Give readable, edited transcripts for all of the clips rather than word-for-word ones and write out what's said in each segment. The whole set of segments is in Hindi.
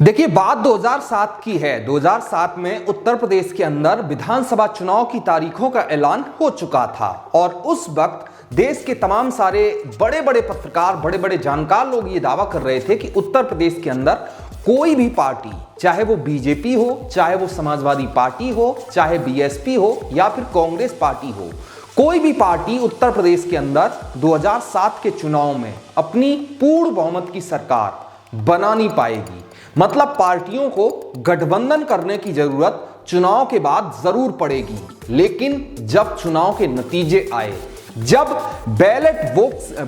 देखिए, बात 2007 की है। 2007 में उत्तर प्रदेश के अंदर विधानसभा चुनाव की तारीखों का ऐलान हो चुका था और उस वक्त देश के तमाम सारे बड़े बड़े पत्रकार, बड़े बड़े जानकार लोग ये दावा कर रहे थे कि उत्तर प्रदेश के अंदर कोई भी पार्टी, चाहे वो बीजेपी हो, चाहे वो समाजवादी पार्टी हो, चाहे बीएसपी हो या फिर कांग्रेस पार्टी हो, कोई भी पार्टी उत्तर प्रदेश के अंदर 2007 के चुनाव में अपनी पूर्ण बहुमत की सरकार बना नहीं पाएगी। मतलब पार्टियों को गठबंधन करने की जरूरत चुनाव के बाद जरूर पड़ेगी, लेकिन जब चुनाव के नतीजे आए, जब बैलेट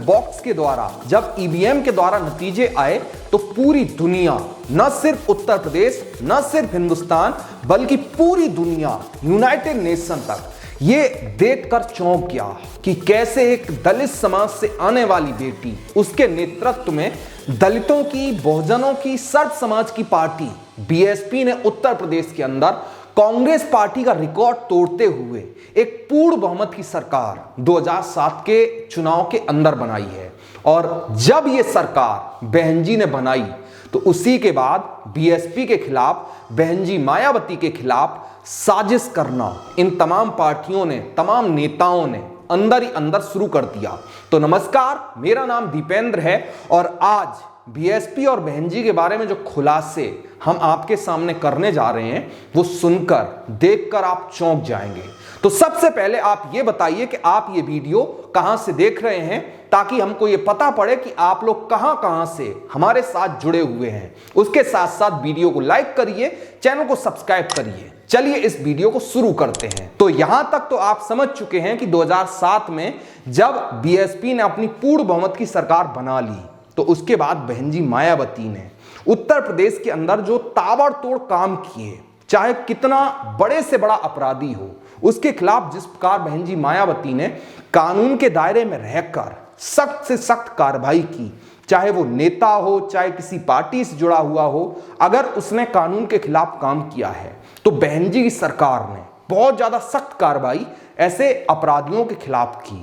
बॉक्स के द्वारा, जब ईवीएम के द्वारा नतीजे आए, तो पूरी दुनिया, न सिर्फ उत्तर प्रदेश, न सिर्फ हिंदुस्तान, बल्कि पूरी दुनिया, यूनाइटेड नेशन तक ये देखकर चौंक गया कि कैसे एक दलित समाज से आने वाली बेटी, उसके नेतृत्व में दलितों की, बहुजनों की, सर्व समाज की पार्टी बीएसपी ने उत्तर प्रदेश के अंदर कांग्रेस पार्टी का रिकॉर्ड तोड़ते हुए एक पूर्ण बहुमत की सरकार 2007 के चुनाव के अंदर बनाई है। और जब ये सरकार बहन जी ने बनाई तो उसी के बाद बीएसपी के खिलाफ, बहन जी मायावती के खिलाफ साजिश करना इन तमाम पार्टियों ने, तमाम नेताओं ने अंदर ही अंदर शुरू कर दिया। तो नमस्कार, मेरा नाम दीपेंद्र है और आज बीएसपी और बहन जी के बारे में जो खुलासे हम आपके सामने करने जा रहे हैं, वो सुनकर, देखकर आप चौंक जाएंगे। तो सबसे पहले आप ये बताइए कि आप ये वीडियो कहां से देख रहे हैं, ताकि हमको ये पता पड़े कि आप लोग कहां कहां से हमारे साथ जुड़े हुए हैं। उसके साथ साथ वीडियो को लाइक करिए, चैनल को सब्सक्राइब करिए। चलिए इस वीडियो को शुरू करते हैं। तो यहां तक तो आप समझ चुके हैं कि 2007 में जब बीएसपी ने अपनी पूर्ण बहुमत की सरकार बना ली, तो उसके बाद बहन जी मायावती ने उत्तर प्रदेश के अंदर जो ताबड़तोड़ काम किए, चाहे कितना बड़े से बड़ा अपराधी हो, उसके खिलाफ जिस प्रकार बहन जी मायावती ने कानून के दायरे में रहकर सख्त से सख्त कार्रवाई की, चाहे वो नेता हो, चाहे किसी पार्टी से जुड़ा हुआ हो, अगर उसने कानून के खिलाफ काम किया है तो बहन जी की सरकार ने बहुत ज्यादा सख्त कार्रवाई ऐसे अपराधियों के खिलाफ की।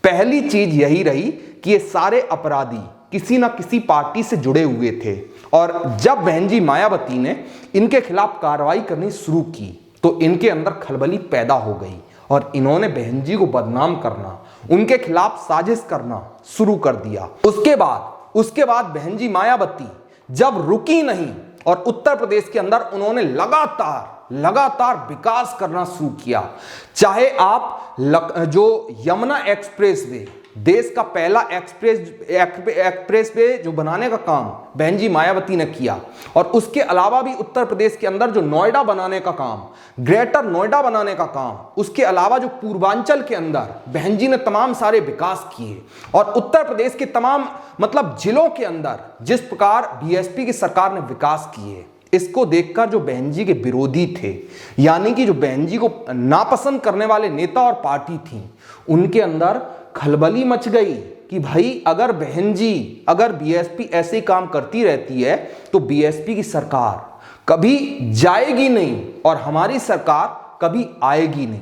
पहली चीज यही रही कि ये सारे अपराधी किसी ना किसी पार्टी से जुड़े हुए थे और जब बहन जी मायावती ने इनके खिलाफ कार्रवाई करनी शुरू की तो इनके अंदर खलबली पैदा हो गई और इन्होंने बहन जी को बदनाम करना, उनके खिलाफ साजिश करना शुरू कर दिया। उसके बाद बहन जी मायावती जब रुकी नहीं और उत्तर प्रदेश के अंदर उन्होंने लगातार विकास करना शुरू किया। चाहे आप जो यमुना एक्सप्रेसवे, देश का पहला एक्सप्रेसवे जो बनाने का काम बहन जी मायावती ने किया, और उसके अलावा भी उत्तर प्रदेश के अंदर जो नोएडा बनाने का काम, ग्रेटर नोएडा बनाने का काम, उसके अलावा जो पूर्वांचल के अंदर बहन जी ने तमाम सारे विकास किए, और उत्तर प्रदेश के तमाम जिलों के अंदर जिस प्रकार बीएसपी की सरकार ने विकास किए, इसको देखकर जो बहन जी के विरोधी थे, यानी कि जो बहन जी को नापसंद करने वाले नेता और पार्टी थी, उनके अंदर खलबली मच गई कि भाई अगर बीएसपी ऐसे काम करती रहती है तो बीएसपी की सरकार कभी जाएगी नहीं और हमारी सरकार कभी आएगी नहीं।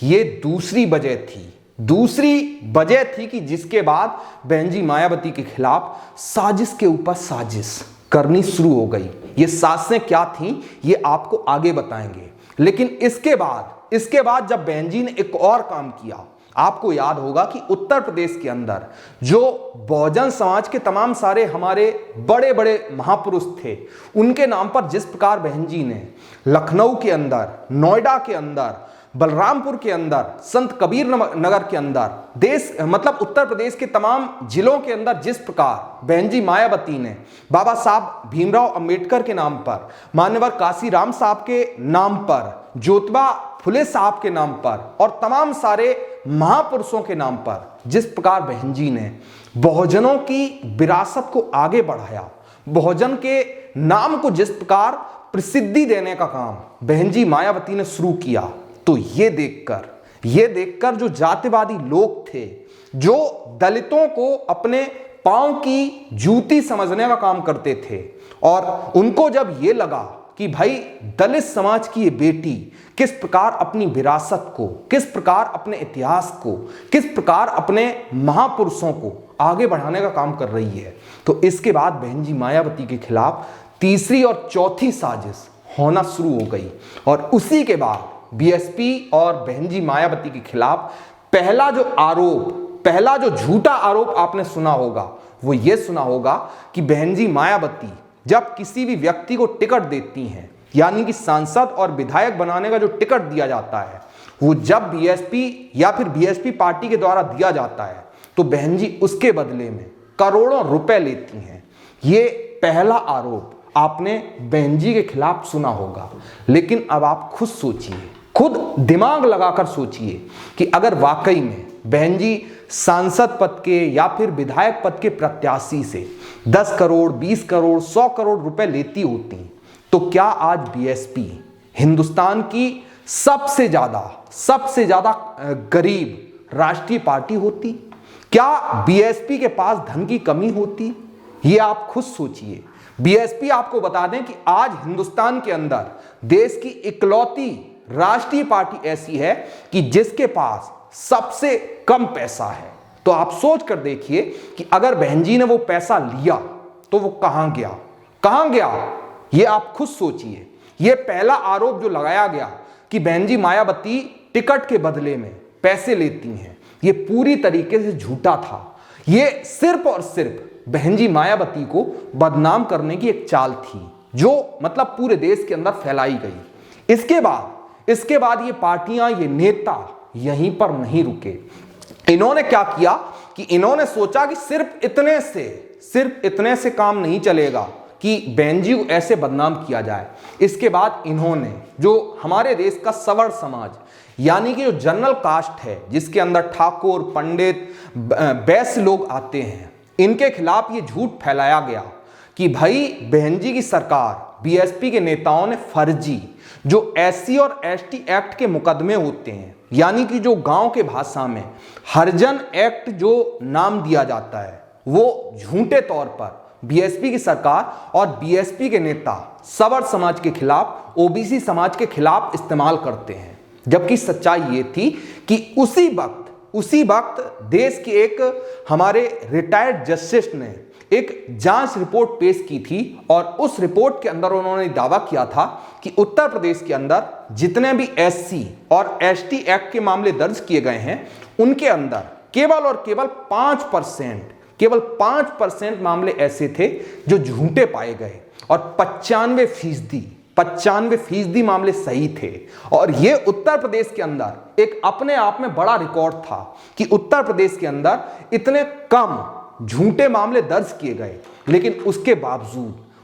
ये दूसरी वजह थी कि जिसके बाद बहन जी मायावती के खिलाफ साजिश के ऊपर साजिश करनी शुरू हो गई। ये साजिशें क्या थी ये आपको आगे बताएंगे, लेकिन इसके बाद जब बहन जी ने एक और काम किया, आपको याद होगा कि उत्तर प्रदेश के अंदर जो बहुजन समाज के तमाम सारे हमारे बड़े बड़े महापुरुष थे, उनके नाम पर जिस प्रकार बहन जी ने लखनऊ के अंदर, नोएडा के अंदर, बलरामपुर के अंदर, संत कबीर नगर के अंदर, उत्तर प्रदेश के तमाम जिलों के अंदर जिस प्रकार बहन जी मायावती ने बाबा साहब भीमराव अंबेडकर के नाम पर, मान्यवर काशीराम साहब के नाम पर, ज्योतिबा फुले साहब के नाम पर और तमाम सारे महापुरुषों के नाम पर जिस प्रकार बहन जी ने बहुजनों की विरासत को आगे बढ़ाया, बहुजन के नाम को जिस प्रकार प्रसिद्धि देने का काम बहन जी मायावती ने शुरू किया, तो ये देखकर जो जातिवादी लोग थे, जो दलितों को अपने पांव की जूती समझने का काम करते थे, और उनको जब ये लगा कि भाई दलित समाज की ये बेटी किस प्रकार अपनी विरासत को, किस प्रकार अपने इतिहास को, किस प्रकार अपने महापुरुषों को आगे बढ़ाने का काम कर रही है, तो इसके बाद बहन जी मायावती के खिलाफ तीसरी और चौथी साजिश होना शुरू हो गई। और उसी के बाद बीएसपी और बहन जी मायावती के खिलाफ पहला जो झूठा आरोप आपने सुना होगा वो ये सुना होगा कि बहन जी मायावती जब किसी भी व्यक्ति को टिकट देती हैं, यानी कि सांसद और विधायक बनाने का जो टिकट दिया जाता है वो जब बीएसपी या फिर बीएसपी पार्टी के द्वारा दिया जाता है तो बहन जी उसके बदले में करोड़ों रुपए लेती हैं। ये पहला आरोप आपने बहन जी के खिलाफ सुना होगा। लेकिन अब आप खुद सोचिए, खुद दिमाग लगाकर सोचिए कि अगर वाकई में बहन जी सांसद पद के या फिर विधायक पद के प्रत्याशी से 10 करोड़ 20 करोड़ 100 करोड़ रुपए लेती होती तो क्या आज बीएसपी हिंदुस्तान की सबसे ज्यादा गरीब राष्ट्रीय पार्टी होती? क्या बीएसपी के पास धन की कमी होती? ये आप खुद सोचिए। बीएसपी आपको बता दें कि आज हिंदुस्तान के अंदर देश की इकलौती राष्ट्रीय पार्टी ऐसी है कि जिसके पास सबसे कम पैसा है। तो आप सोच कर देखिए कि अगर बहन जी ने वो पैसा लिया तो वो कहां गया? ये आप खुद सोचिए। ये पहला आरोप जो लगाया गया कि बहन जी मायावती टिकट के बदले में पैसे लेती हैं, ये पूरी तरीके से झूठा था। ये सिर्फ और सिर्फ बहन जी मायावती को बदनाम करने की एक चाल थी जो मतलब पूरे देश के अंदर फैलाई गई। इसके बाद ये पार्टियां, ये नेता यहीं पर नहीं रुके। इन्होंने क्या किया कि इन्होंने सोचा कि सिर्फ इतने से काम नहीं चलेगा कि बहन जी को ऐसे बदनाम किया जाए। इसके बाद इन्होंने जो हमारे देश का सवर्ण समाज यानी कि जो जनरल कास्ट है, जिसके अंदर ठाकुर, पंडित, वैश्य लोग आते हैं, इनके खिलाफ ये झूठ फैलाया गया कि भाई बहन जी की सरकार, बीएसपी के नेताओं ने फर्जी जो एससी और एसटी एक्ट के मुकदमे होते हैं, यानी कि जो गांव के भाषा में हरिजन एक्ट जो नाम दिया जाता है, वो झूठे तौर पर बीएसपी की सरकार और बीएसपी के नेता सवर्ण समाज के खिलाफ, ओबीसी समाज के खिलाफ इस्तेमाल करते हैं। जबकि सच्चाई ये थी कि उसी वक्त देश के एक हमारे रिटायर्ड जस्टिस ने एक जांच रिपोर्ट पेश की थी और उस रिपोर्ट के अंदर उन्होंने दावा किया था कि उत्तर प्रदेश के अंदर जितने भी एससी और एसटी एक्ट के मामले दर्ज किए गए हैं, उनके अंदर केवल 5% मामले ऐसे थे जो झूठे पाए गए और 95% मामले सही थे। और यह उत्तर प्रदेश के अंदर एक अपने आप में बड़ा रिकॉर्ड था कि उत्तर प्रदेश के अंदर इतने कम झूठे मामले दर्ज किए गए। लेकिन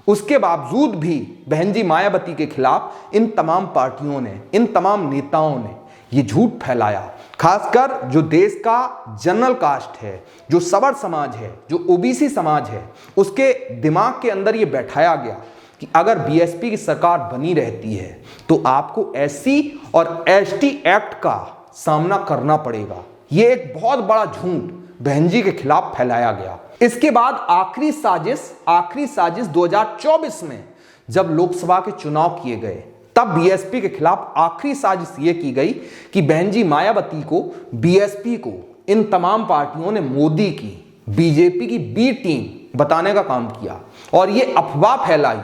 उसके बावजूद भी बहन जी मायावती के खिलाफ इन तमाम पार्टियों ने, इन तमाम नेताओं ने ये झूठ फैलाया। खासकर जो देश का जनरल कास्ट है, जो सवर्ण समाज है, जो ओबीसी समाज है, उसके दिमाग के अंदर ये बैठाया गया कि अगर बीएसपी की सरकार बनी रहती है तो आपको एससी और एसटी एक्ट का सामना करना पड़ेगा। ये एक बहुत बड़ा झूठ बहन जी के खिलाफ फैलाया गया। इसके बाद आखिरी साजिश 2024 में जब लोकसभा के चुनाव किए गए, तब बीएसपी के खिलाफ आखिरी साजिश ये की गई कि बहन जी मायावती को, बीएसपी को, इन तमाम पार्टियों ने मोदी की, बीजेपी की बी टीम बताने का काम किया और ये अफवाह फैलाई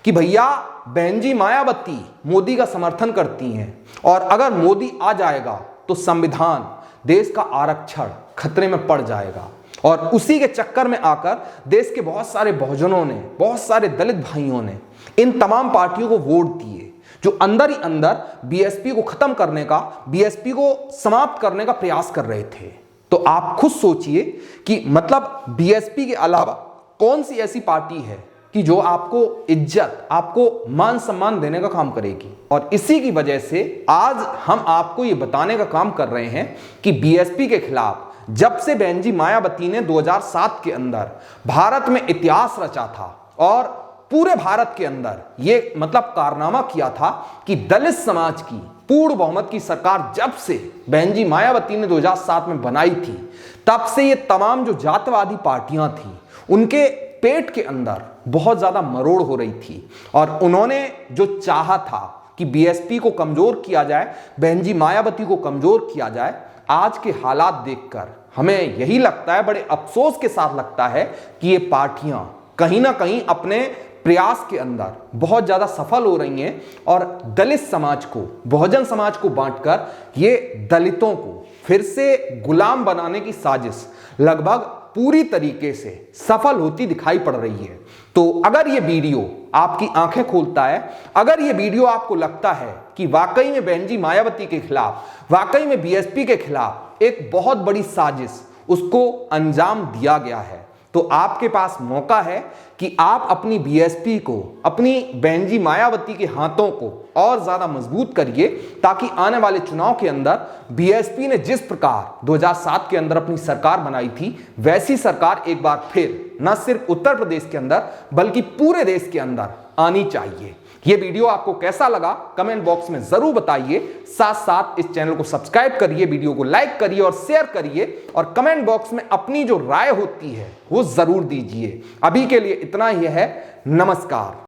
कि भैया बहन जी मायावती मोदी का समर्थन करती हैं और अगर मोदी आ जाएगा तो संविधान, देश का आरक्षण खतरे में पड़ जाएगा। और उसी के चक्कर में आकर देश के बहुत सारे बहुजनों ने, बहुत सारे दलित भाइयों ने इन तमाम पार्टियों को वोट दिए जो अंदर ही अंदर बीएसपी को खत्म करने का, बीएसपी को समाप्त करने का प्रयास कर रहे थे। तो आप खुद सोचिए कि मतलब बीएसपी के अलावा कौन सी ऐसी पार्टी है कि जो आपको इज्जत, आपको मान सम्मान देने का काम करेगी। और इसी की वजह से आज हम आपको ये बताने का काम कर रहे हैं कि बीएसपी के खिलाफ जब से बहन जी मायावती ने 2007 के अंदर भारत में इतिहास रचा था और पूरे भारत के अंदर ये मतलब कारनामा किया था कि दलित समाज की पूर्ण बहुमत की सरकार जब से बहन जी मायावती ने 2007 में बनाई थी, तब से ये तमाम जो जातिवादी पार्टियां थी, उनके पेट के अंदर बहुत ज्यादा मरोड़ हो रही थी और उन्होंने जो चाहा था कि बीएसपी को कमजोर किया जाए, बहन जी मायावती को कमजोर किया जाए, आज के हालात देखकर हमें यही लगता है, बड़े अफसोस के साथ लगता है कि ये पार्टियां कहीं ना कहीं अपने प्रयास के अंदर बहुत ज्यादा सफल हो रही हैं और दलित समाज को, बहुजन समाज को बांटकर ये दलितों को फिर से गुलाम बनाने की साजिश लगभग पूरी तरीके से सफल होती दिखाई पड़ रही है। तो अगर ये वीडियो आपकी आंखें खोलता है, अगर ये वीडियो आपको लगता है कि वाकई में बहन जी मायावती के खिलाफ, वाकई में बीएसपी के खिलाफ एक बहुत बड़ी साजिश उसको अंजाम दिया गया है, तो आपके पास मौका है कि आप अपनी बीएसपी को, अपनी बहन जी मायावती के हाथों को और ज्यादा मजबूत करिए, ताकि आने वाले चुनाव के अंदर बीएसपी ने जिस प्रकार 2007 के अंदर अपनी सरकार बनाई थी, वैसी सरकार एक बार फिर न सिर्फ उत्तर प्रदेश के अंदर बल्कि पूरे देश के अंदर आनी चाहिए। ये वीडियो आपको कैसा लगा कमेंट बॉक्स में जरूर बताइए। साथ साथ इस चैनल को सब्सक्राइब करिए, वीडियो को लाइक करिए और शेयर करिए, और कमेंट बॉक्स में अपनी जो राय होती है वो जरूर दीजिए। अभी के लिए इतना ही है। नमस्कार।